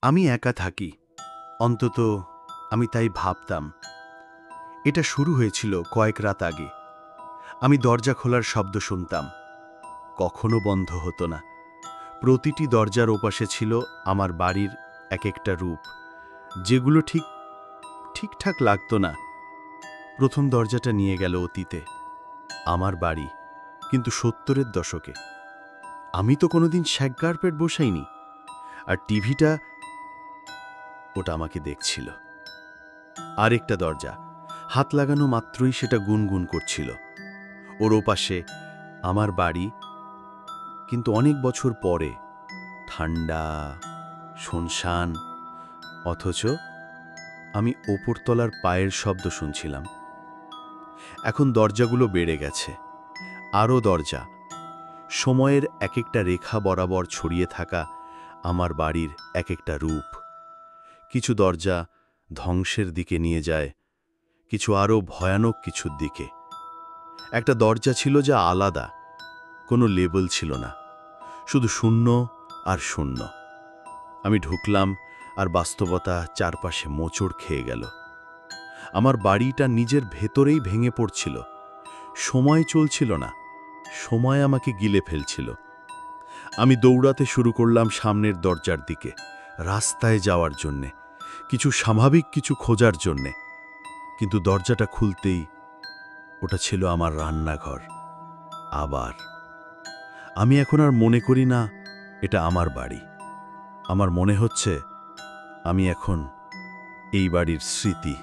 আমি একা থাকি, অন্তত আমি তাই ভাবতাম। এটা শুরু হয়েছিল কয়েক রাত আগে। আমি দরজা খোলার শব্দ শুনতাম, কখনো বন্ধ হতো না। প্রতিটি দরজার ওপাশে ছিল আমার বাড়ির এক একটা রূপ, যেগুলো ঠিকঠাক লাগতো না। প্রথম দরজাটা নিয়ে গেল অতীতে, আমার বাড়ি, কিন্তু 70-এর দশকে। আমি তো কোনোদিন শ্যাগ কার্পেট বসাইনি, আর টিভিটা ওটা আমাকে দেখছিল। আরেকটা দরজা, হাত লাগানো মাত্রই সেটা গুনগুন করছিল। ওর ওপাশে আমার বাড়ি, কিন্তু অনেক বছর পরে, ঠান্ডা, শুনশান, অথচ আমি ওপরতলার পায়ের শব্দ শুনছিলাম। এখন দরজাগুলো বেড়ে গেছে, আরও দরজা, সময়ের এক একটা রেখা বরাবর ছড়িয়ে থাকা আমার বাড়ির এক একটা রূপ। কিছু দরজা ধ্বংসের দিকে নিয়ে যায়, কিছু আরও ভয়ানক কিছুর দিকে। একটা দরজা ছিল যা আলাদা, কোনো লেবেল ছিল না, শুধু শূন্য আর শূন্য। আমি ঢুকলাম, আর বাস্তবতা চারপাশে মোচড় খেয়ে গেল। আমার বাড়িটা নিজের ভেতরেই ভেঙে পড়ছিল। সময় চলছিল না, সময় আমাকে গিলে ফেলছিল। আমি দৌড়াতে শুরু করলাম সামনের দরজার দিকে, রাস্তায় যাওয়ার জন্যে, কিছু স্বাভাবিক কিছু খোঁজার জন্যে। কিন্তু দরজাটা খুলতেই ওটা ছিল আমার রান্নাঘর। আবার আমি এখন আর মনে করি না এটা আমার বাড়ি। আমার মনে হচ্ছে আমি এখন এই বাড়ির স্মৃতি।